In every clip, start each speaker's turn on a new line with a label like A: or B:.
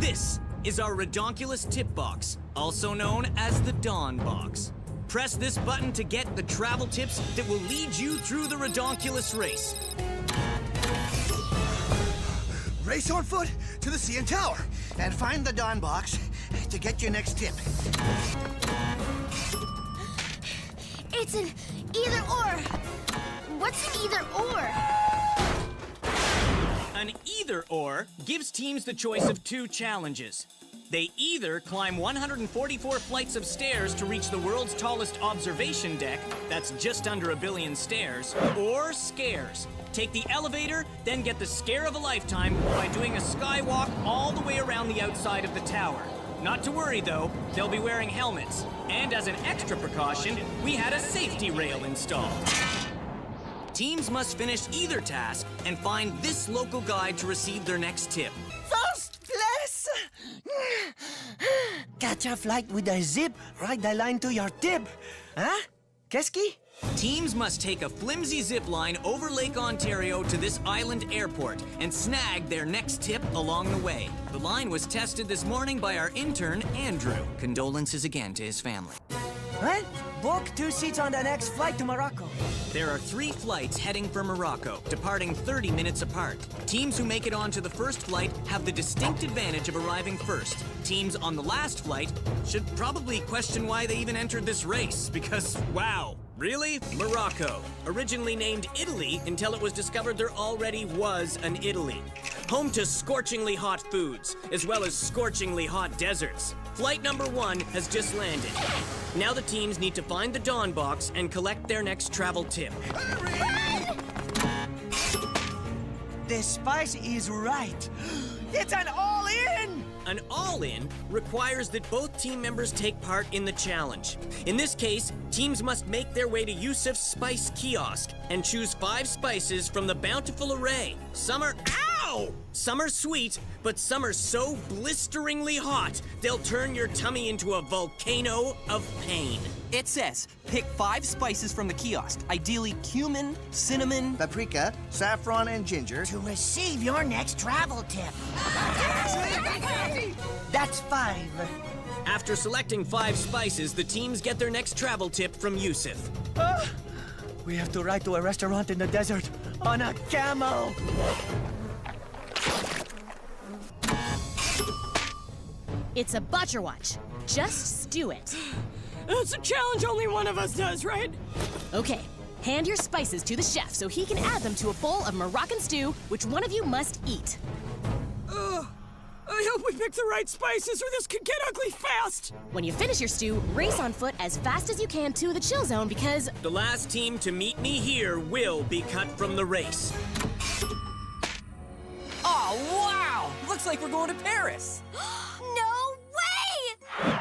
A: This is our Ridonculous tip box, also known as the Dawn box. Press this button to get the travel tips that will lead you through the Ridonculous Race.
B: Race on foot to the CN Tower and find the Dawn box to get your next tip.
C: It's an either or. What's an either or?
A: An either or gives teams the choice of two challenges. They either climb 144 flights of stairs to reach the world's tallest observation deck, that's just under 1 billion stairs, or scares. Take the elevator, then get the scare of a lifetime by doing a skywalk all the way around the outside of the tower. Not to worry though, they'll be wearing helmets. And as an extra precaution, we had a safety rail installed. Teams must finish either task and find this local guide to receive their next tip.
B: First place! Catch a flight with a zip, ride the line to your tip. Huh? Keski?
A: Teams must take a flimsy zip line over Lake Ontario to this island airport and snag their next tip along the way. The line was tested this morning by our intern, Andrew. Condolences again to his family.
B: What? Book 2 seats on the next flight to Morocco.
A: There are 3 flights heading for Morocco, departing 30 minutes apart. Teams who make it onto the first flight have the distinct advantage of arriving first. Teams on the last flight should probably question why they even entered this race, because, wow, really? Morocco, originally named Italy until it was discovered there already was an Italy. Home to scorchingly hot foods, as well as scorchingly hot deserts. Flight number 1 has just landed. Now the teams need to find the Dawn box and collect their next travel tip.
B: Hurry! The spice is right. It's an all-in!
A: An all-in requires that both team members take part in the challenge. In this case, teams must make their way to Yusuf's spice kiosk and choose 5 spices from the bountiful array. Some are, ow! Some are sweet, but some are so blisteringly hot, they'll turn your tummy into a volcano of pain.
D: It says, pick 5 spices from the kiosk, ideally cumin, cinnamon,
B: Paprika, saffron, and ginger.
E: To receive your next travel tip.
B: That's 5.
A: After selecting 5 spices, the teams get their next travel tip from Yusuf.
B: We have to ride to a restaurant in the desert on a camel.
F: It's a butcher watch. Just stew it.
G: It's a challenge only one of us does, right?
F: Okay, hand your spices to the chef so he can add them to a bowl of Moroccan stew, which one of you must eat.
G: I hope we pick the right spices or this could get ugly fast.
F: When you finish your stew, race on foot as fast as you can to the chill zone because
A: The last team to meet me here will be cut from the race.
D: oh wow! Looks like we're going to Paris.
C: No way!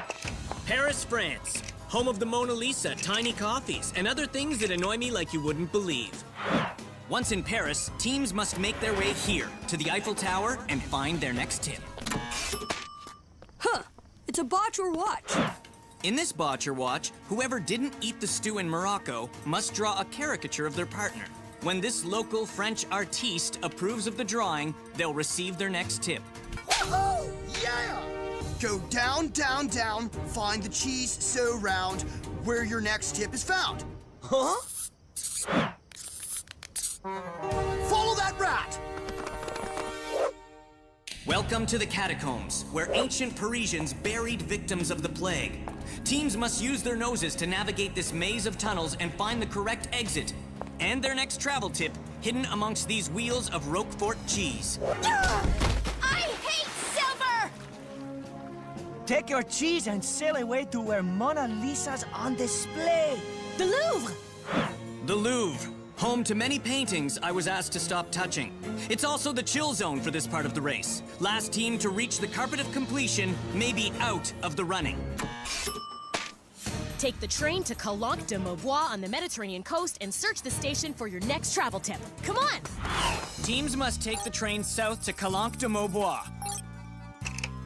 A: Paris, France. Home of the Mona Lisa, tiny coffees, and other things that annoy me like you wouldn't believe. Once in Paris, teams must make their way here to the Eiffel Tower and find their next tip.
G: Huh, it's a botcher watch.
A: In this botcher watch, whoever didn't eat the stew in Morocco must draw a caricature of their partner. When this local French artiste approves of the drawing, they'll receive their next tip.
B: Woohoo! Yeah! Go down, down, down, find the cheese so round, where your next tip is found. Huh? Follow that rat!
A: Welcome to the catacombs, where ancient Parisians buried victims of the plague. Teams must use their noses to navigate this maze of tunnels and find the correct exit. And their next travel tip, hidden amongst these wheels of Roquefort cheese.
C: I hate silver!
B: Take your cheese and sail away to where Mona Lisa's on display.
F: the Louvre!
A: The Louvre, home to many paintings I was asked to stop touching. It's also the chill zone for this part of the race. Last team to reach the carpet of completion may be out of the running.
F: Take the train to Calanque de Maubois on the Mediterranean coast and search the station for your next travel tip. Come on!
A: Teams must take the train south to Calanque de Maubois.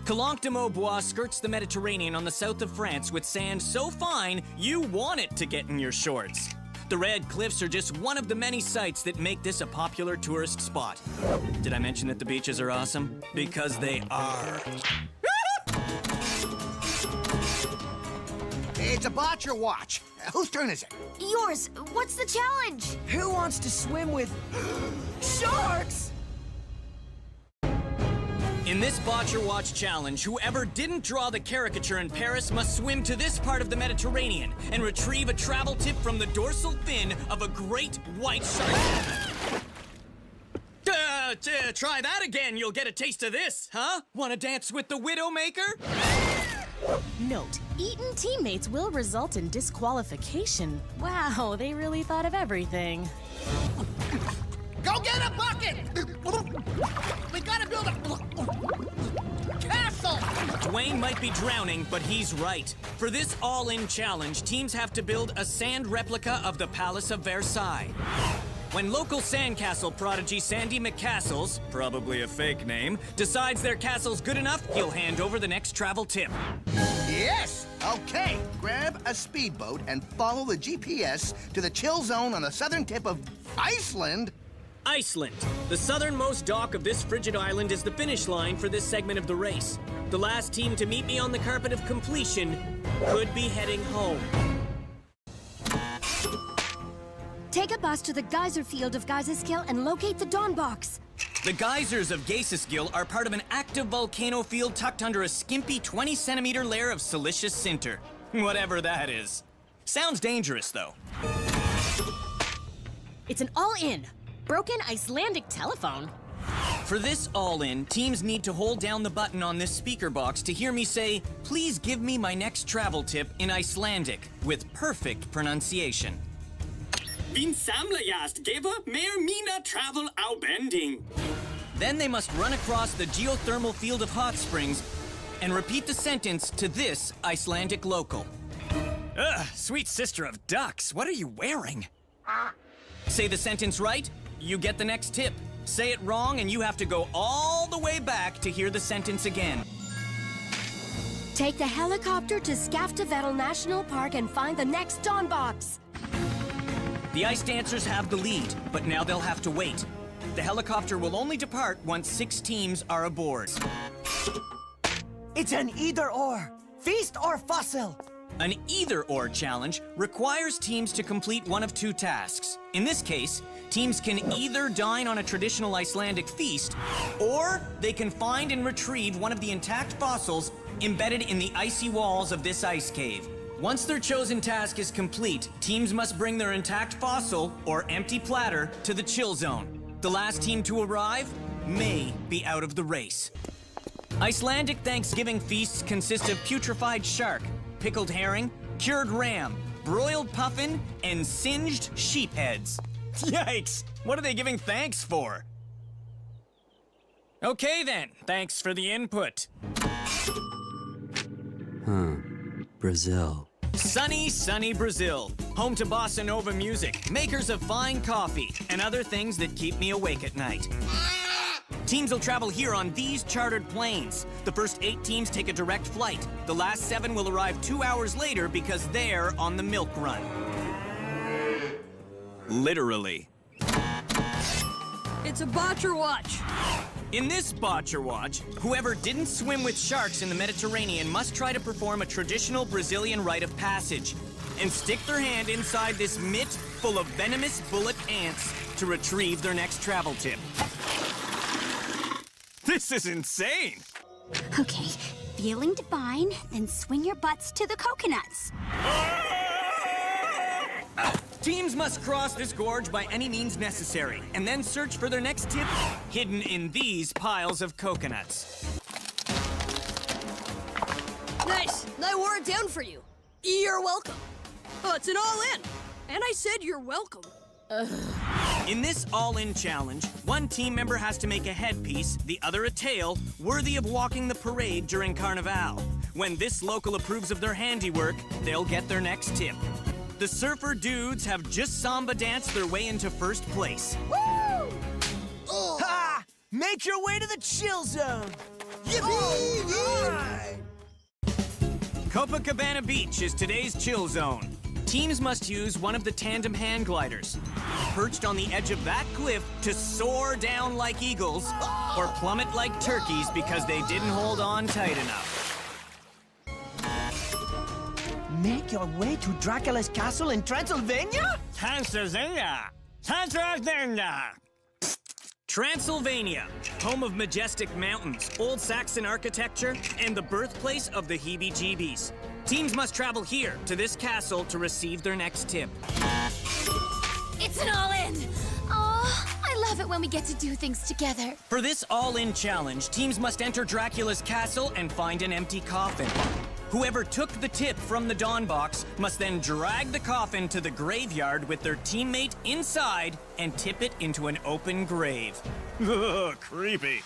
A: Calanque de Maubois skirts the Mediterranean on the south of France with sand so fine you want it to get in your shorts. The Red Cliffs are just one of the many sites that make this a popular tourist spot. Did I mention that the beaches are awesome? Because they are.
H: It's a botcher watch. Whose turn is it?
C: Yours. What's the challenge?
E: Who wants to swim with sharks?
A: In this Botcher Watch challenge, whoever didn't draw the caricature in Paris must swim to this part of the Mediterranean and retrieve a travel tip from the dorsal fin of a great white shark. Try that again, you'll get a taste of this, huh? Wanna dance with the Widowmaker?
F: Note, eaten teammates will result in disqualification. Wow, they really thought of everything.
H: Go get a bucket! We gotta build a castle!
A: Dwayne might be drowning, but he's right. For this all-in challenge, teams have to build a sand replica of the Palace of Versailles. When local sandcastle prodigy Sandy McCastles, probably a fake name, decides their castle's good enough, he'll hand over the next travel tip.
H: Yes! Okay, grab a speedboat and follow the GPS to the chill zone on the southern tip of Iceland.
A: Iceland. The southernmost dock of this frigid island is the finish line for this segment of the race. The last team to meet me on the carpet of completion could be heading home.
C: Take a bus to the geyser field of Geyserskill and locate the dawn box.
A: The geysers of Geyserskill are part of an active volcano field tucked under a skimpy 20-centimeter layer of silicious sinter. Whatever that is. Sounds dangerous, though.
F: It's an all-in. Broken Icelandic telephone.
A: For this all-in, teams need to hold down the button on this speaker box to hear me say, "Please give me my next travel tip" in Icelandic, with perfect pronunciation.
G: Din samlajast giver mer mina travel bending.
A: Then they must run across the geothermal field of hot springs and repeat the sentence to this Icelandic local. Ugh, sweet sister of ducks, what are you wearing? Say the sentence right, you get the next tip. Say it wrong, and you have to go all the way back to hear the sentence again.
C: Take the helicopter to Skaftavedal National Park and find the next dawn box.
A: The ice dancers have the lead, but now they'll have to wait. The helicopter will only depart once 6 teams are aboard.
E: It's an either-or. Feast or fossil.
A: An either-or challenge requires teams to complete one of 2 tasks. In this case, teams can either dine on a traditional Icelandic feast, or they can find and retrieve one of the intact fossils embedded in the icy walls of this ice cave. Once their chosen task is complete, teams must bring their intact fossil, or empty platter, to the chill zone. The last team to arrive may be out of the race. Icelandic Thanksgiving feasts consist of putrefied shark, pickled herring, cured ram, broiled puffin, and singed sheep heads. Yikes! What are they giving thanks for? Okay then, thanks for the input.
I: Brazil.
A: Sunny, sunny Brazil. Home to bossa nova music, makers of fine coffee, and other things that keep me awake at night. Teams will travel here on these chartered planes. The first 8 teams take a direct flight. The last 7 will arrive 2 hours later because they're on the milk run. Literally.
G: It's a botcher watch.
A: In this Botcher Watch, whoever didn't swim with sharks in the Mediterranean must try to perform a traditional Brazilian rite of passage and stick their hand inside this mitt full of venomous bullet ants to retrieve their next travel tip. This is insane!
C: Okay, feeling divine, then swing your butts to the coconuts.
A: Teams must cross this gorge by any means necessary, and then search for their next tip hidden in these piles of coconuts.
G: Nice. I wore it down for you. You're welcome. Oh, it's an all-in. And I said you're welcome.
A: In this all-in challenge, one team member has to make a headpiece, the other a tail, worthy of walking the parade during Carnival. When this local approves of their handiwork, they'll get their next tip. The surfer dudes have just samba danced their way into first place.
E: Woo! Ha! Make your way to the chill zone. Yippee!
A: Copacabana Beach is today's chill zone. teams must use one of the tandem hang gliders. Perched on the edge of that cliff to soar down like eagles, or plummet like turkeys because they didn't hold on tight enough.
E: Make your way to Dracula's castle in Transylvania?
A: Transylvania! Transylvania! Transylvania, home of majestic mountains, old Saxon architecture, and the birthplace of the heebie-jeebies. Teams must travel here to this castle to receive their next tip.
C: It's an all-in! Oh, I love it when we get to do things together.
A: For this all-in challenge, teams must enter Dracula's castle and find an empty coffin. Whoever took the tip from the Dawn box must then drag the coffin to the graveyard with their teammate inside and tip it into an open grave. Ugh, creepy.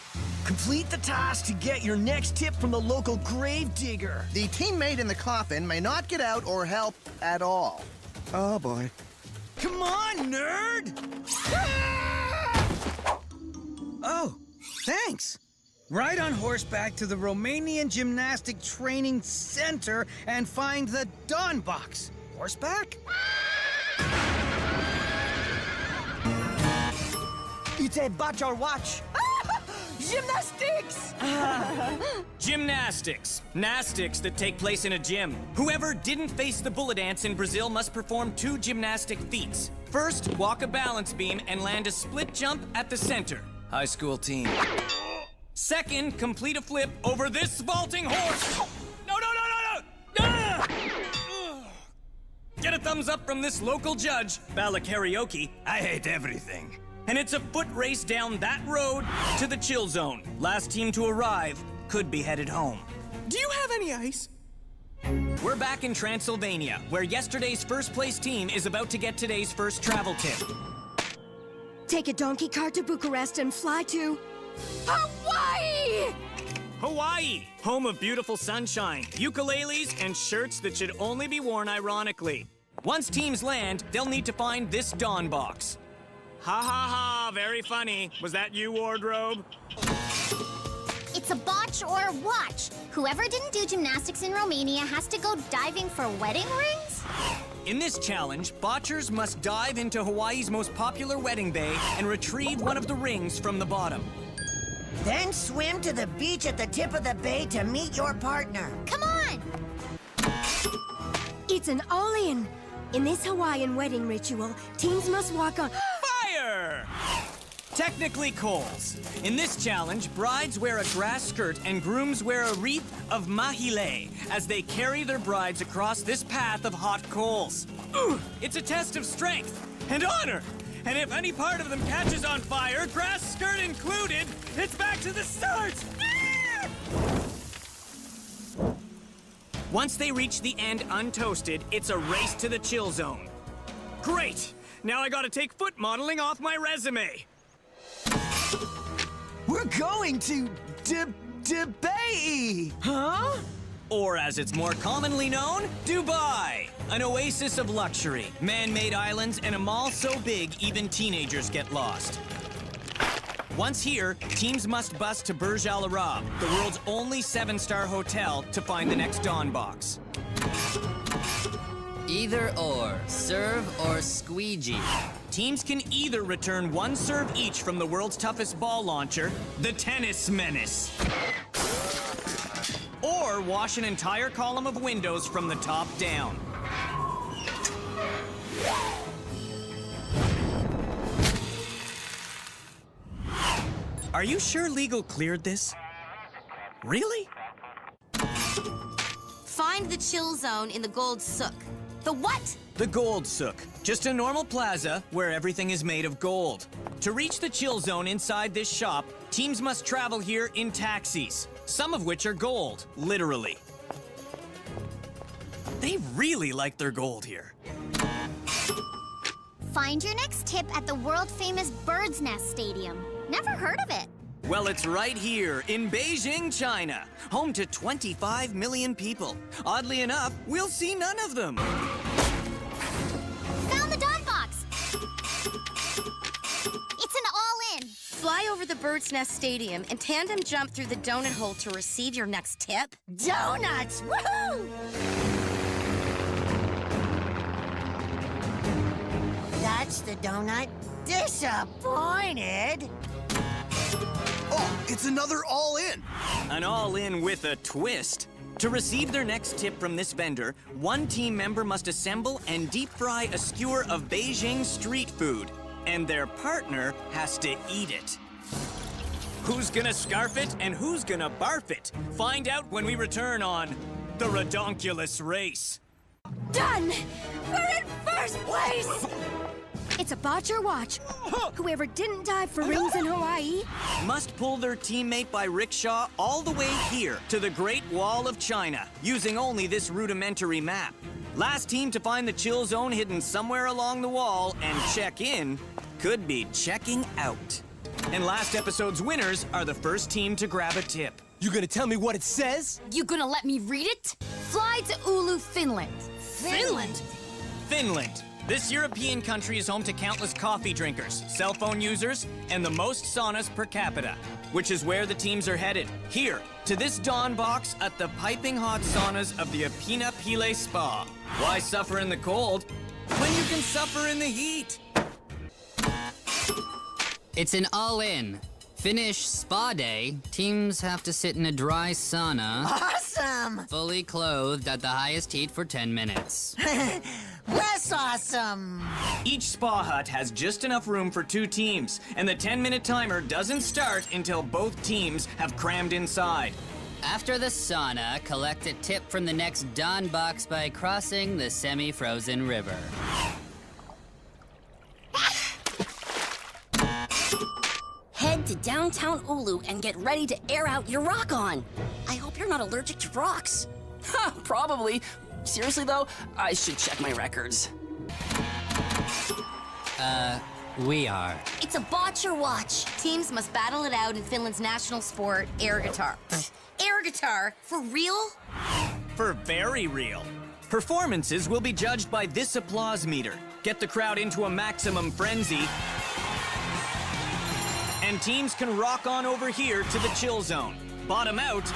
E: Complete the task to get your next tip from the local grave digger.
H: The teammate in the coffin may not get out or help at all. Oh, boy.
E: Come on, nerd!
J: Oh, thanks. Ride on horseback to the Romanian Gymnastic Training Center and find the Dawn box. Horseback?
E: It's a batch or watch. Gymnastics!
A: Gymnastics. Nastics that take place in a gym. Whoever didn't face the bullet ants in Brazil must perform 2 gymnastic feats. First, walk a balance beam and land a split jump at the center.
K: High school team.
A: Second, complete a flip over this vaulting horse. No! Ah! Get a thumbs up from this local judge, Bala Karaoke. I hate everything. And it's a foot race down that road to the chill zone. Last team to arrive could be headed home.
E: Do you have any ice?
A: We're back in Transylvania, where yesterday's first place team is about to get today's first travel tip.
C: Take a donkey cart to Bucharest and fly to Hawaii!
A: Hawaii, home of beautiful sunshine, ukuleles, and shirts that should only be worn ironically. Once teams land, they'll need to find this Dawn box. Ha ha ha, very funny. Was that you, Wardrobe?
L: It's a botch or a watch. Whoever didn't do gymnastics in Romania has to go diving for wedding rings?
A: In this challenge, botchers must dive into Hawaii's most popular wedding bay and retrieve one of the rings from the bottom.
M: Then swim to the beach at the tip of the bay to meet your partner.
L: Come on!
C: It's an all-in. In this Hawaiian wedding ritual, teams must walk on
A: fire! Technically coals. In this challenge, brides wear a grass skirt and grooms wear a wreath of mahile as they carry their brides across this path of hot coals. It's a test of strength and honor. And if any part of them catches on fire, grass skirt included, it's back to the start! Once they reach the end untoasted, it's a race to the chill zone. Great! Now I gotta take foot modeling off my resume.
E: We're going to Dubai! Huh?
A: Or as it's more commonly known, Dubai. An oasis of luxury, man-made islands, and a mall so big even teenagers get lost. Once here, teams must bus to Burj Al Arab, the world's only 7-star hotel, to find the next Dawn box.
K: Either or, serve or squeegee.
A: Teams can either return 1 serve each from the world's toughest ball launcher, the Tennis Menace, or wash an entire column of windows from the top down. Are you sure legal cleared this? Really?
L: Find the chill zone in the gold souk. The what?
A: The Gold Souk. Just a normal plaza where everything is made of gold. To reach the chill zone inside this shop, teams must travel here in taxis, some of which are gold, literally. They really like their gold here.
L: Find your next tip at the world-famous Bird's Nest Stadium. Never heard of it.
A: Well, it's right here in Beijing, China, home to 25 million people. Oddly enough, we'll see none of them.
L: Found the Dawn box! It's an all-in.
F: Fly over the Bird's Nest Stadium and tandem jump through the donut hole to receive your next tip.
M: Donuts! Woohoo! touch the donut. Disappointed.
B: Oh, it's another all-in.
A: An all-in with a twist. To receive their next tip from this vendor, one team member must assemble and deep fry a skewer of Beijing street food, and their partner has to eat it. Who's gonna scarf it and who's gonna barf it? Find out when we return on the Ridonculous Race.
C: Done! We're in first place! It's a botch or watch. Whoever didn't dive for rings in Hawaii
A: Must pull their teammate by rickshaw all the way here to the Great Wall of China, using only this rudimentary map. Last team to find the chill zone hidden somewhere along the wall and check in could be checking out. And last episode's winners are the first team to grab a tip.
E: You gonna tell me what it says?
G: You gonna let me read it? Fly to Oulu, Finland. Finland?
A: Finland. This European country is home to countless coffee drinkers, cell phone users, and the most saunas per capita, which is where the teams are headed. Here, to this dawn box at the piping hot saunas of the Apina Pile Spa. Why suffer in the cold when you can suffer in the heat?
K: It's an all-in. Finish spa day, teams have to sit in a dry sauna.
M: Awesome!
K: Fully clothed at the highest heat for 10 minutes.
M: Less awesome!
A: Each spa hut has just enough room for 2 teams, and the 10-minute timer doesn't start until both teams have crammed inside.
K: After the sauna, collect a tip from the next dawn box by crossing the semi-frozen river.
G: Head to downtown Oulu and get ready to air out your rock on. I hope you're not allergic to rocks.
N: Ha, probably. Seriously though, I should check my records.
K: We are.
G: It's a botch or watch. Teams must battle it out in Finland's national sport, air guitar. Air guitar? For real?
A: For very real. Performances will be judged by this applause meter. Get the crowd into a maximum frenzy, and teams can rock on over here to the chill zone. Bottom out,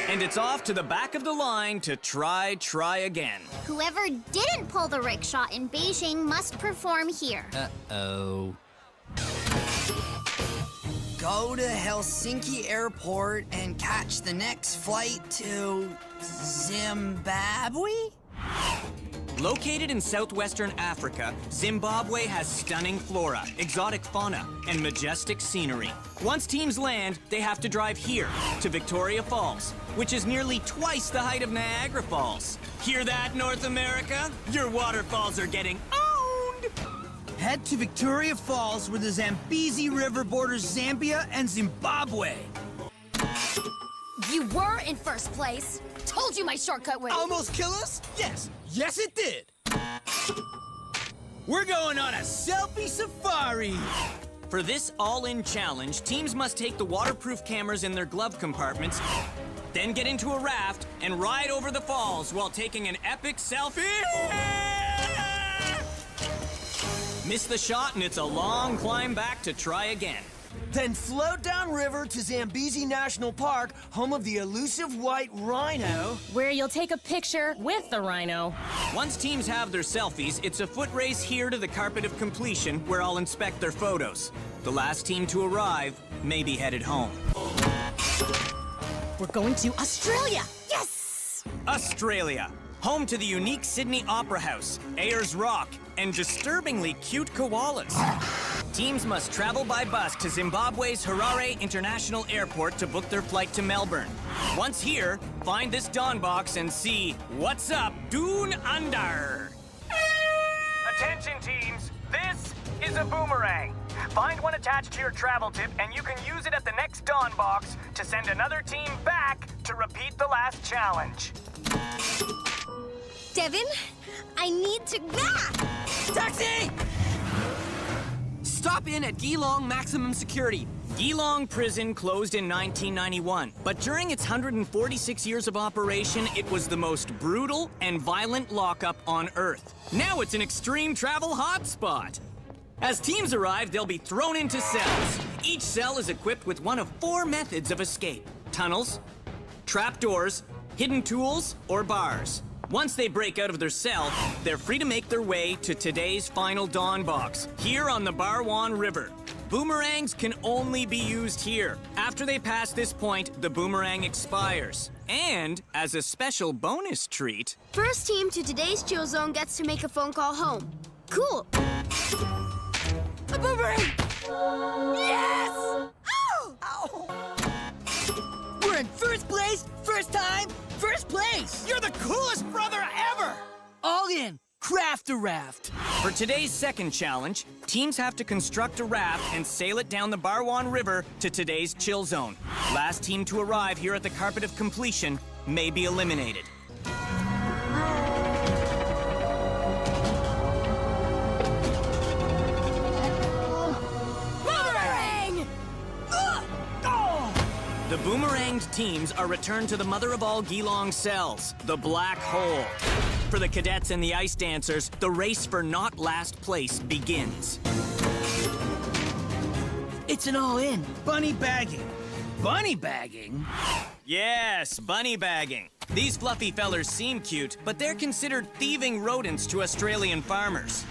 A: and it's off to the back of the line to try again.
L: Whoever didn't pull the rickshaw in Beijing must perform here.
K: Uh-oh.
E: Go to Helsinki Airport and catch the next flight to Zimbabwe?
A: Located in southwestern Africa, Zimbabwe has stunning flora, exotic fauna, and majestic scenery. Once teams land, they have to drive here, to Victoria Falls, which is nearly twice the height of Niagara Falls. Hear that, North America? Your waterfalls are getting owned!
E: Head to Victoria Falls, where the Zambezi River borders Zambia and Zimbabwe.
G: You were in first place. Told you my shortcut would...
E: Almost kill us? Yes. Yes, it did. We're going on a selfie safari.
A: For this all-in challenge, teams must take the waterproof cameras in their glove compartments, then get into a raft and ride over the falls while taking an epic selfie. Miss the shot and it's a long climb back to try again.
E: Then float downriver to Zambezi National Park, home of the elusive white rhino.
F: Where you'll take a picture with the rhino.
A: Once teams have their selfies, it's a foot race here to the carpet of completion, where I'll inspect their photos. The last team to arrive may be headed home.
F: We're going to Australia! Yes!
A: Australia, home to the unique Sydney Opera House, Ayers Rock, and disturbingly cute koalas. Teams must travel by bus to Zimbabwe's Harare International Airport to book their flight to Melbourne. Once here, find this dawn box and see what's up Dune Under. Attention teams, this is a boomerang. Find one attached to your travel tip and you can use it at the next dawn box to send another team back to repeat the last challenge.
G: Devin, I need to...
D: Taxi! Stop in at Geelong Maximum Security.
A: Geelong Prison closed in 1991, but during its 146 years of operation, it was the most brutal and violent lockup on Earth. Now it's an extreme travel hotspot. As teams arrive, they'll be thrown into cells. Each cell is equipped with one of 4 methods of escape: tunnels, trapdoors, hidden tools, or bars. Once they break out of their cell, they're free to make their way to today's final dawn box, here on the Barwon River. Boomerangs can only be used here. After they pass this point, the boomerang expires. And, as a special bonus treat...
O: First team to today's chill zone gets to make a phone call home. Cool. A boomerang! Yes! Ow!
E: Ow! We're in first place, first time, first place!
J: You're the coolest brother ever!
E: All in. Craft a raft.
A: For today's second challenge, teams have to construct a raft and sail it down the Barwon River to today's chill zone. Last team to arrive here at the carpet of completion may be eliminated.
O: Boomerang!
A: The boomeranged teams are returned to the mother of all Geelong cells, the black hole. For the cadets and the ice dancers, the race for not last place begins.
E: It's an all-in.
J: Bunny bagging. Bunny bagging?
A: Yes, bunny bagging. These fluffy fellers seem cute, but they're considered thieving rodents to Australian farmers.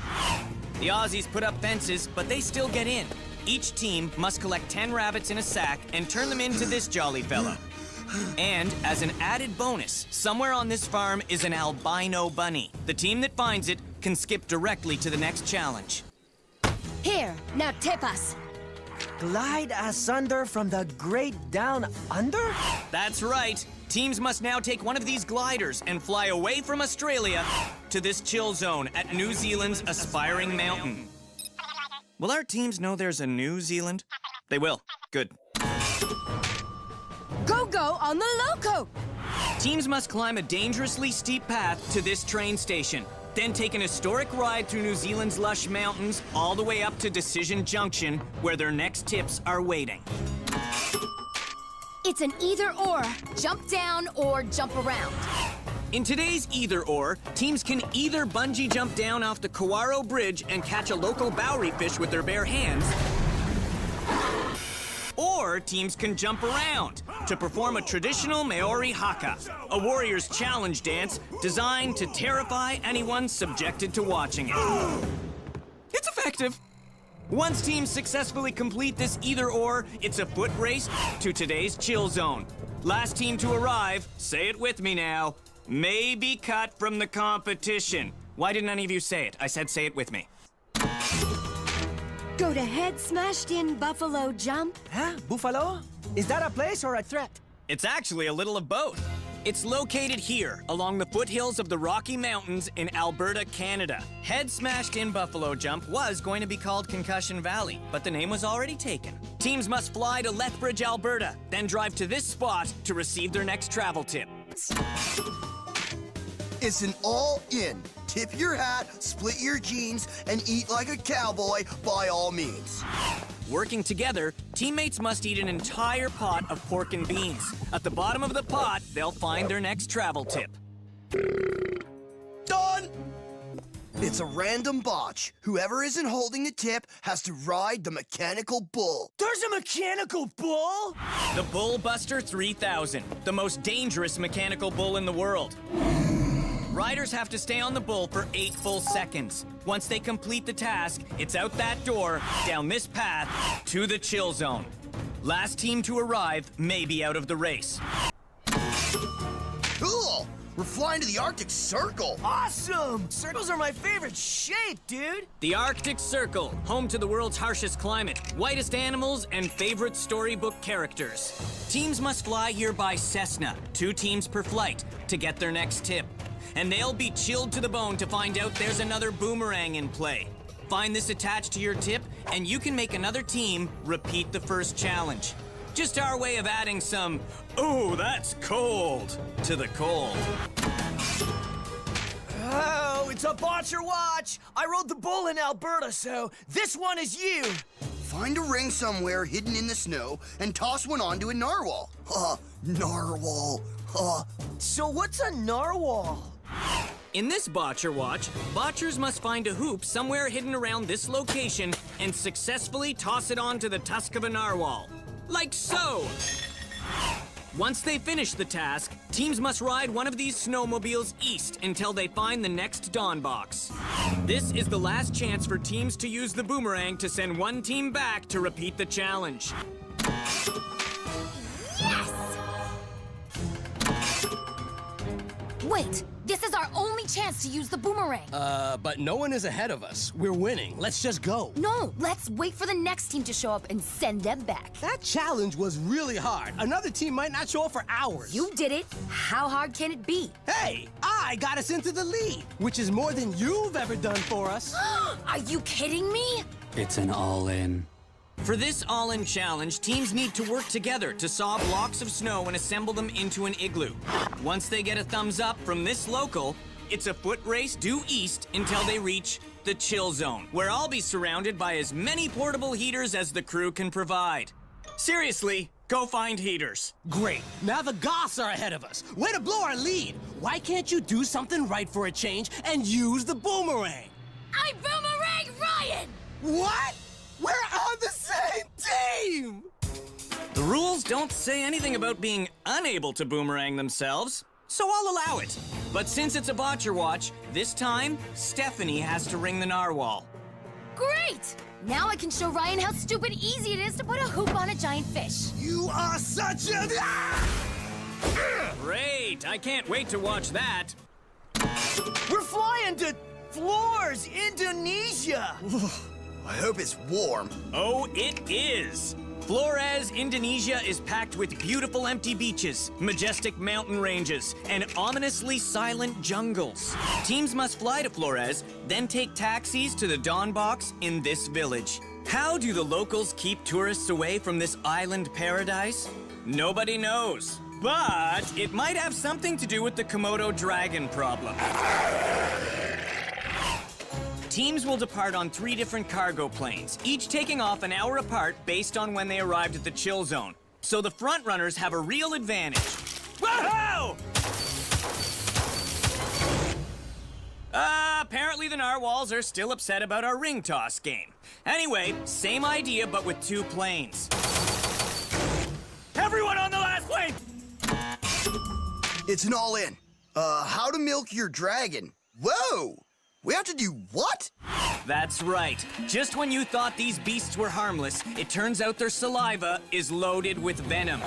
A: The Aussies put up fences, but they still get in. Each team must collect 10 rabbits in a sack and turn them into this jolly fella. And, as an added bonus, somewhere on this farm is an albino bunny. The team that finds it can skip directly to the next challenge.
C: Here, now tip us.
M: Glide asunder from the great down under?
A: That's right. Teams must now take one of these gliders and fly away from Australia to this chill zone at New Zealand's Aspiring Mountain. Will our teams know there's a New Zealand? They will. Good.
C: Go on the loco!
A: Teams must climb a dangerously steep path to this train station, then take an historic ride through New Zealand's lush mountains all the way up to Decision Junction, where their next tips are waiting.
C: It's an either-or. Jump down or jump around.
A: In today's either-or, teams can either bungee jump down off the Kowaro Bridge and catch a local Bowery fish with their bare hands, or teams can jump around to perform a traditional Maori haka, a warrior's challenge dance designed to terrify anyone subjected to watching it. It's effective. Once teams successfully complete this either-or, it's a foot race to today's chill zone. Last team to arrive, say it with me now, may be cut from the competition. Why didn't any of you say it? I said say it with me.
C: Go to head smashed in buffalo jump.
M: Huh? Buffalo? Is that a place or a threat?
A: It's actually a little of both. It's located here, along the foothills of the Rocky Mountains in Alberta, Canada. Head Smashed In Buffalo Jump was going to be called Concussion Valley, but the name was already taken. Teams must fly to Lethbridge, Alberta, then drive to this spot to receive their next travel tip.
B: It's an all-in. Tip your hat, split your jeans, and eat like a cowboy by all means.
A: Working together, teammates must eat an entire pot of pork and beans. At the bottom of the pot, they'll find their next travel tip.
B: Done! It's a random botch. Whoever isn't holding the tip has to ride the mechanical bull.
E: There's a mechanical bull?
A: The Bull Buster 3000, the most dangerous mechanical bull in the world. Riders have to stay on the bull for 8 full seconds. Once they complete the task, it's out that door, down this path, to the chill zone. Last team to arrive may be out of the race.
B: Cool! We're flying to the Arctic Circle!
E: Awesome! Circles are my favorite shape, dude!
A: The Arctic Circle, home to the world's harshest climate, whitest animals, and favorite storybook characters. Teams must fly here by Cessna, 2 teams per flight, to get their next tip. And they'll be chilled to the bone to find out there's another boomerang in play. Find this attached to your tip, and you can make another team repeat the first challenge. Just our way of adding some, "Oh, that's cold," to the cold.
E: Oh, it's a botch or watch! I rode the bull in Alberta, so this one is you!
B: Find a ring somewhere hidden in the snow and toss one onto a narwhal. Narwhal.
E: So what's a narwhal?
A: In this Botcher Watch, botchers must find a hoop somewhere hidden around this location and successfully toss it onto the tusk of a narwhal. Like so! Once they finish the task, teams must ride one of these snowmobiles east until they find the next dawn box. This is the last chance for teams to use the boomerang to send one team back to repeat the challenge.
P: Wait, this is our only chance to use the boomerang.
Q: But no one is ahead of us. We're winning. Let's just go.
P: No, let's wait for the next team to show up and send them back.
Q: That challenge was really hard. Another team might not show up for hours.
P: You did it. How hard can it be?
Q: Hey, I got us into the lead, which is more than you've ever done for us.
P: Are you kidding me?
I: It's an all-in.
A: For this all-in challenge, teams need to work together to saw blocks of snow and assemble them into an igloo. Once they get a thumbs up from this local, it's a foot race due east until they reach the chill zone, where I'll be surrounded by as many portable heaters as the crew can provide. Seriously, go find heaters.
Q: Great. Now the Goths are ahead of us. Way to blow our lead. Why can't you do something right for a change and use the boomerang?
P: I boomerang Ryan!
Q: What? We're on the same team!
A: The rules don't say anything about being unable to boomerang themselves, so I'll allow it. But since it's a botcher watch, this time, Stephanie has to ring the narwhal.
P: Great! Now I can show Ryan how stupid easy it is to put a hoop on a giant fish.
Q: You are such a...
A: Great! I can't wait to watch that.
B: We're flying to Flores, Indonesia! I hope it's warm.
A: Oh, it is! Flores, Indonesia is packed with beautiful empty beaches, majestic mountain ranges, and ominously silent jungles. Teams must fly to Flores, then take taxis to the dawn box in this village. How do the locals keep tourists away from this island paradise? Nobody knows. But it might have something to do with the Komodo dragon problem. Teams will depart on 3 different cargo planes, each taking off an hour apart based on when they arrived at the chill zone. So the front runners have a real advantage. Whoa! Apparently the narwhals are still upset about our ring toss game. Anyway, same idea but with 2 planes. Everyone on the last plane!
B: It's an all-in. How to milk your dragon. Whoa! We have to do what?
A: That's right. Just when you thought these beasts were harmless, it turns out their saliva is loaded with venom.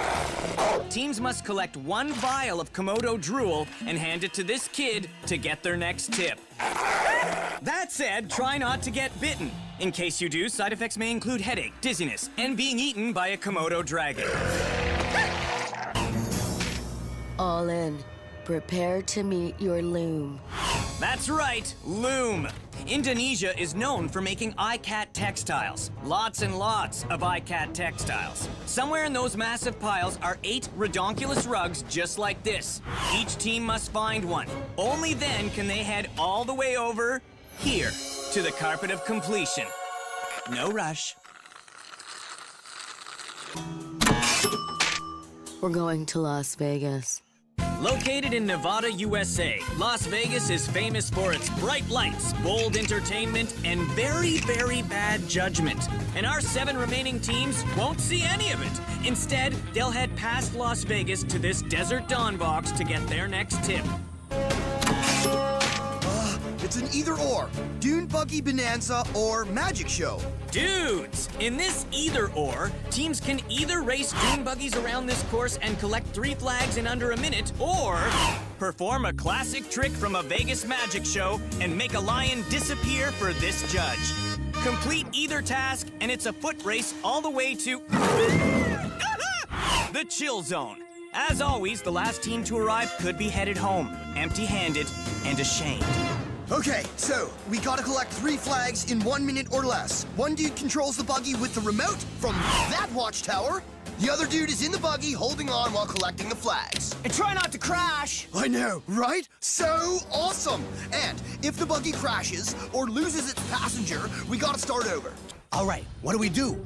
A: Teams must collect 1 vial of komodo drool and hand it to this kid to get their next tip. That said, try not to get bitten. In case you do, side effects may include headache, dizziness, and being eaten by a komodo dragon.
F: All in. Prepare to meet your loom.
A: That's right, loom. Indonesia is known for making iCat textiles. Lots and lots of iCat textiles. Somewhere in those massive piles are 8 Ridonculous rugs just like this. Each team must find one. Only then can they head all the way over here to the carpet of completion. No rush.
F: We're going to Las Vegas.
A: Located in Nevada, USA, Las Vegas is famous for its bright lights, bold entertainment, and very, very bad judgment. And our 7 remaining teams won't see any of it. Instead, they'll head past Las Vegas to this desert dawn box to get their next tip.
B: It's an either-or. Dune Buggy Bonanza or Magic Show.
A: Dudes! In this either-or, teams can either race dune buggies around this course and collect 3 flags in under a minute, or perform a classic trick from a Vegas magic show and make a lion disappear for this judge. Complete either task, and it's a foot race all the way to the chill zone. As always, the last team to arrive could be headed home, empty-handed and ashamed.
B: Okay, so we gotta collect 3 flags in 1 minute or less. One dude controls the buggy with the remote from that watchtower. The other dude is in the buggy holding on while collecting the flags.
E: And try not to crash.
B: I know, right? So awesome! And if the buggy crashes or loses its passenger, we gotta start over.
Q: All right, what do we do?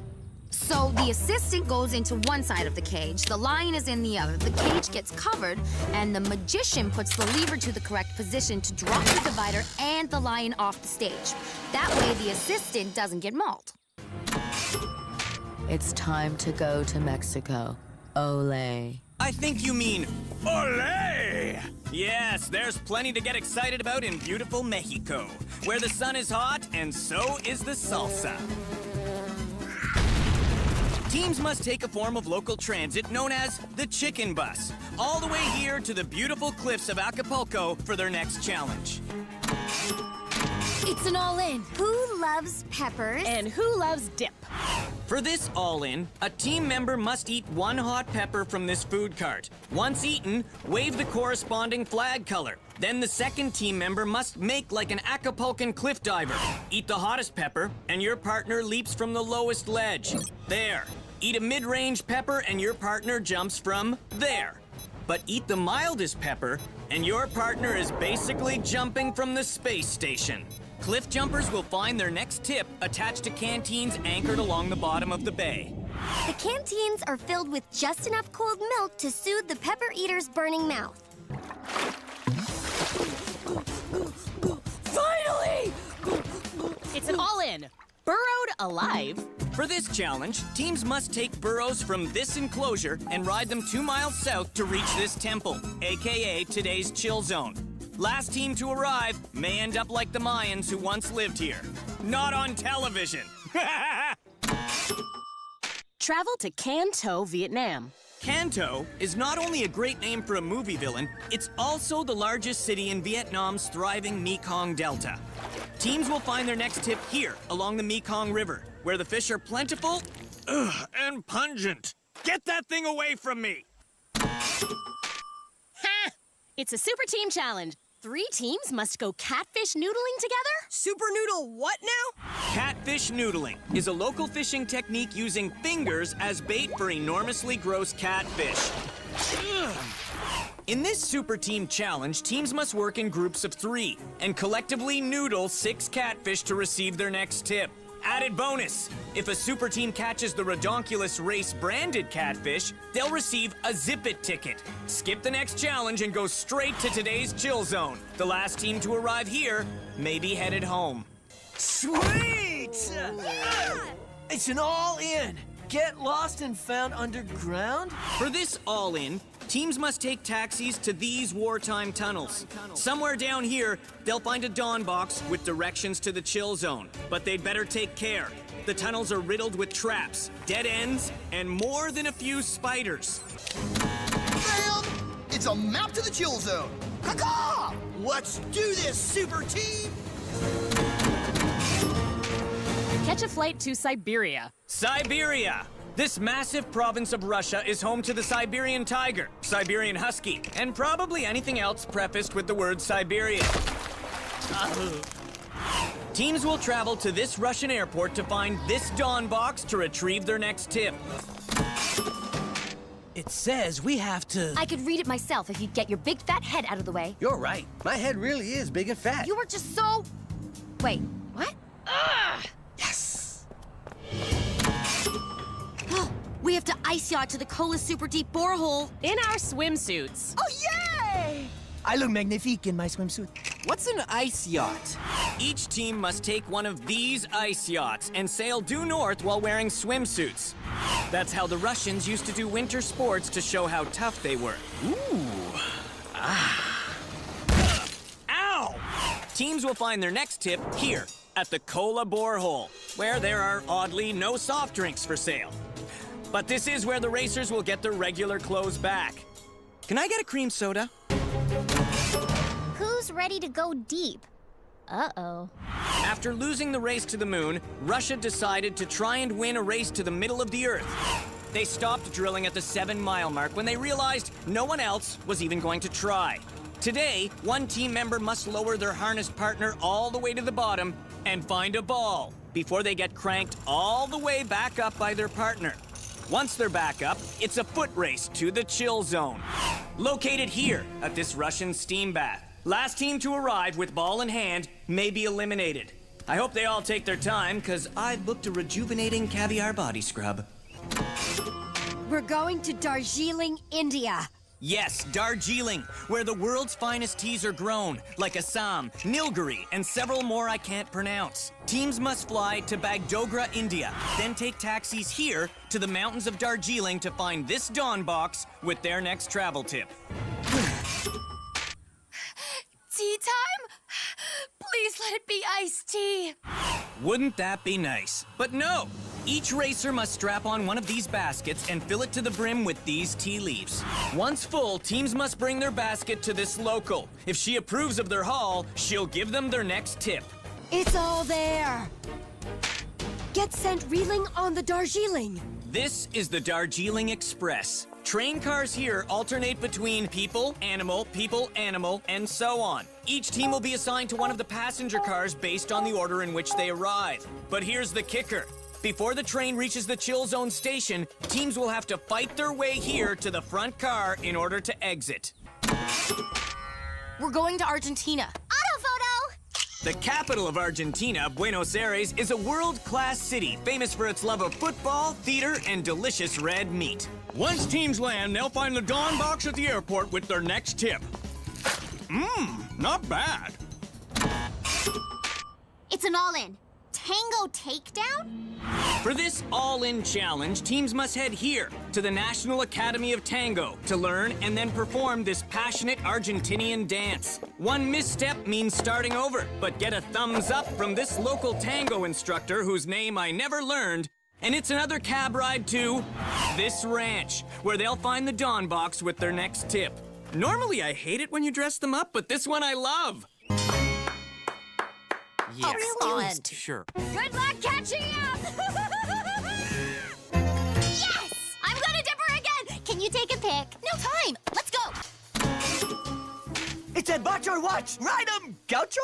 C: So the assistant goes into one side of the cage, the lion is in the other, the cage gets covered, and the magician puts the lever to the correct position to drop the divider and the lion off the stage. That way the assistant doesn't get mauled.
F: It's time to go to Mexico. Ole.
A: I think you mean Olé! Yes, there's plenty to get excited about in beautiful Mexico, where the sun is hot and so is the salsa. Teams must take a form of local transit known as the chicken bus, all the way here to the beautiful cliffs of Acapulco for their next challenge.
P: It's an all-in.
L: Who loves peppers?
F: And who loves dip?
A: For this all-in, a team member must eat one hot pepper from this food cart. Once eaten, wave the corresponding flag color. Then the second team member must make like an Acapulcan cliff diver. Eat the hottest pepper, and your partner leaps from the lowest ledge. There. Eat a mid-range pepper, and your partner jumps from there. But eat the mildest pepper, and your partner is basically jumping from the space station. Cliff jumpers will find their next tip attached to canteens anchored along the bottom of the bay.
L: The canteens are filled with just enough cold milk to soothe the pepper eater's burning mouth.
F: Finally! It's an all-in. Burrowed alive.
A: For this challenge, teams must take burros from this enclosure and ride them 2 miles south to reach this temple, aka today's chill zone. Last team to arrive may end up like the Mayans who once lived here. Not on television.
F: Travel to Can Tho, Vietnam.
A: Can Tho is not only a great name for a movie villain, it's also the largest city in Vietnam's thriving Mekong Delta. Teams will find their next tip here, along the Mekong River, where the fish are plentiful and pungent. Get that thing away from me!
F: Ha! It's a super team challenge. 3 teams must go catfish noodling together?
G: Super noodle what now?
A: Catfish noodling is a local fishing technique using fingers as bait for enormously gross catfish. In this super team challenge, teams must work in groups of 3 and collectively noodle 6 catfish to receive their next tip. Added bonus, if a super team catches the Ridonculous Race branded catfish, they'll receive a Zip-It ticket. Skip the next challenge and go straight to today's chill zone. The last team to arrive here may be headed home.
Q: Sweet! It's an all-in. Get lost and found underground?
A: For this all-in, teams must take taxis to these wartime tunnels. Somewhere down here, they'll find a dawn box with directions to the chill zone. But they'd better take care. The tunnels are riddled with traps, dead ends, and more than a few spiders.
B: Bam! It's a map to the chill zone. Caw-caw! Let's do this, super team!
F: Catch a flight to Siberia.
A: Siberia! This massive province of Russia is home to the Siberian tiger, Siberian husky, and probably anything else prefaced with the word Siberia. Teams will travel to this Russian airport to find this dawn box to retrieve their next tip.
Q: It says we have to...
P: I could read it myself if you'd get your big fat head out of the way.
Q: You're right. My head really is big and fat.
P: You were just so... Wait, what?
F: Ah!
Q: Yes!
P: We have to ice yacht to the Cola super deep borehole.
F: In our swimsuits.
G: Oh, yay!
Q: I look magnifique in my swimsuit. What's an ice yacht?
A: Each team must take one of these ice yachts and sail due north while wearing swimsuits. That's how the Russians used to do winter sports to show how tough they were.
Q: Ooh.
A: Ah. Ow! Teams will find their next tip here at the Cola borehole, where there are oddly no soft drinks for sale. But this is where the racers will get their regular clothes back. Can I get a cream soda?
L: Who's ready to go deep? Uh-oh.
A: After losing the race to the moon, Russia decided to try and win a race to the middle of the Earth. They stopped drilling at the 7-mile mark when they realized no one else was even going to try. Today, one team member must lower their harnessed partner all the way to the bottom and find a ball before they get cranked all the way back up by their partner. Once they're back up, it's a foot race to the chill zone, located here at this Russian steam bath. Last team to arrive with ball in hand may be eliminated. I hope they all take their time, because I've booked a rejuvenating caviar body scrub.
P: We're going to Darjeeling, India.
A: Yes, Darjeeling, where the world's finest teas are grown, like Assam, Nilgiri, and several more I can't pronounce. Teams must fly to Bagdogra, India, then take taxis here to the mountains of Darjeeling to find this Dawn box with their next travel tip.
P: Tea time? Please let it be iced tea.
A: Wouldn't that be nice? But no! Each racer must strap on one of these baskets and fill it to the brim with these tea leaves. Once full, teams must bring their basket to this local. If she approves of their haul, she'll give them their next tip.
G: It's all there. Get sent reeling on the Darjeeling.
A: This is the Darjeeling Express. Train cars here alternate between people, animal, and so on. Each team will be assigned to one of the passenger cars based on the order in which they arrive. But here's the kicker. Before the train reaches the chill zone station, teams will have to fight their way here to the front car in order to exit.
P: We're going to Argentina.
L: Autophoto!
A: The capital of Argentina, Buenos Aires, is a world-class city famous for its love of football, theater, and delicious red meat. Once teams land, they'll find the Dawn box at the airport with their next tip. Not bad.
L: It's an all-in. Tango takedown?
A: For this all-in challenge, teams must head here to the National Academy of Tango to learn and then perform this passionate Argentinian dance. One misstep means starting over, but get a thumbs up from this local tango instructor whose name I never learned, and it's another cab ride to this ranch, where they'll find the Dawn box with their next tip. Normally I hate it when you dress them up, but this one I love.
K: Yes.
P: Excellent.
K: Sure.
P: Good luck catching up!
L: Yes! I'm gonna dip her again! Can you take a pic?
P: No time! Let's go!
M: It's a botch or watch! Ride 'em, Gaucho!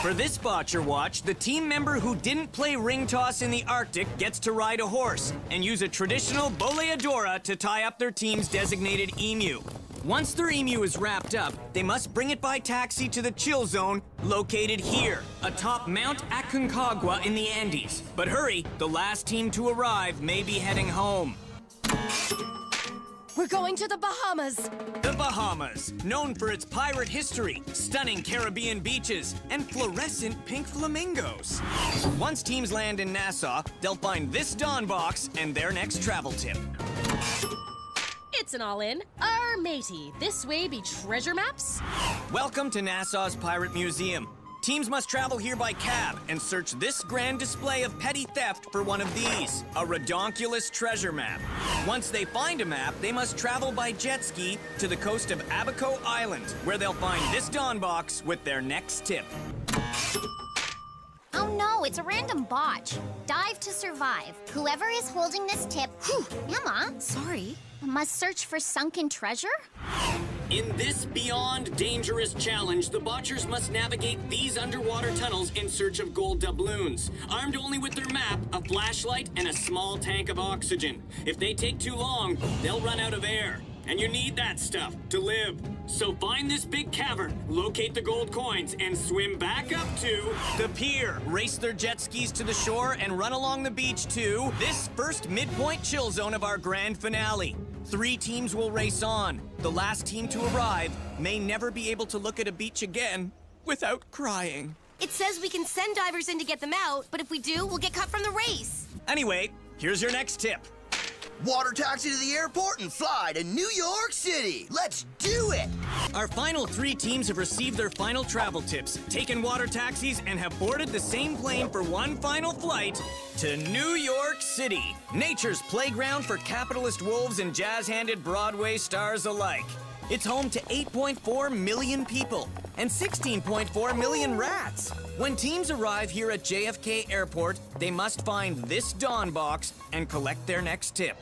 A: For this botcher watch, the team member who didn't play ring toss in the Arctic gets to ride a horse and use a traditional boleadora to tie up their team's designated emu. Once their emu is wrapped up, they must bring it by taxi to the chill zone located here, atop Mount Aconcagua in the Andes. But hurry, the last team to arrive may be heading home.
G: We're going to the Bahamas.
A: The Bahamas, known for its pirate history, stunning Caribbean beaches, and fluorescent pink flamingos. Once teams land in Nassau, they'll find this Dawn box and their next travel tip.
F: It's an all-in. Our matey, this way be treasure maps?
A: Welcome to Nassau's Pirate Museum. Teams must travel here by cab and search this grand display of petty theft for one of these, a Ridonculous treasure map. Once they find a map, they must travel by jet ski to the coast of Abaco Island, where they'll find this Dawn box with their next tip.
L: Oh no, it's a random botch. Dive to survive. Whoever is holding this tip, Emma,
P: Sorry.
L: must search for sunken treasure?
A: In this beyond dangerous challenge, the botchers must navigate these underwater tunnels in search of gold doubloons, armed only with their map, a flashlight, and a small tank of oxygen. If they take too long, they'll run out of air. And you need that stuff to live. So find this big cavern, locate the gold coins, and swim back up to the pier. Race their jet skis to the shore and run along the beach to this first midpoint chill zone of our grand finale. 3 teams will race on. The last team to arrive may never be able to look at a beach again without crying.
P: It says we can send divers in to get them out, but if we do, we'll get cut from the race.
A: Anyway, here's your next tip.
B: Water taxi to the airport and fly to New York City. Let's do it!
A: Our final 3 teams have received their final travel tips, taken water taxis, and have boarded the same plane for one final flight to New York City, nature's playground for capitalist wolves and jazz-handed Broadway stars alike. It's home to 8.4 million people and 16.4 million rats. When teams arrive here at JFK Airport, they must find this Dawn box and collect their next tip.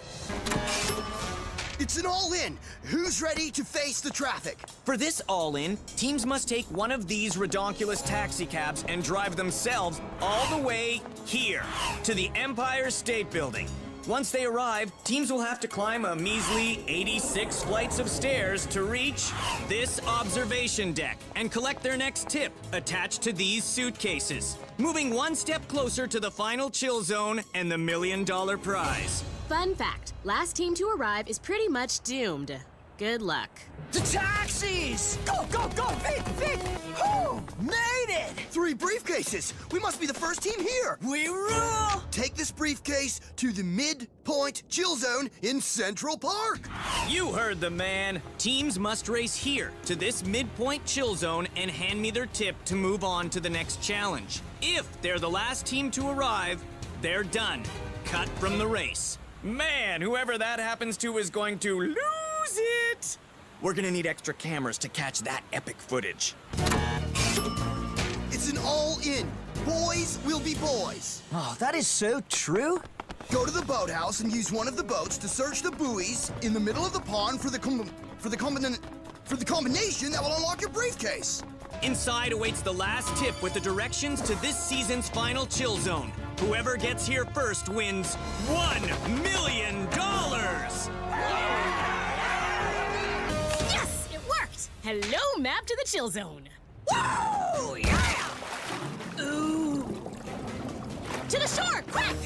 B: It's an all-in. Who's ready to face the traffic?
A: For this all-in, teams must take one of these Ridonculous taxi cabs and drive themselves all the way here to the Empire State Building. Once they arrive, teams will have to climb a measly 86 flights of stairs to reach this observation deck and collect their next tip attached to these suitcases, moving one step closer to the final chill zone and the $1 million prize.
F: Fun fact, last team to arrive is pretty much doomed. Good luck.
E: The taxis! Go, go, go! Vic, Vic! Whew! Made it!
B: 3 briefcases! We must be the first team here!
E: We rule!
B: Take this briefcase to the midpoint chill zone in Central Park!
A: You heard the man. Teams must race here to this midpoint chill zone and hand me their tip to move on to the next challenge. If they're the last team to arrive, they're done. Cut from the race. Man, whoever that happens to is going to lose it! We're gonna need extra cameras to catch that epic footage.
B: It's an all-in. Boys will be boys.
E: Oh, that is so true.
B: Go to the boathouse and use one of the boats to search the buoys in the middle of the pond for the combination that will unlock your briefcase.
A: Inside awaits the last tip with the directions to this season's final chill zone. Whoever gets here first wins $1 million!
F: Yes, it worked! Hello, map to the chill zone.
E: Woo! Yeah! Ooh!
F: To the shore, quick!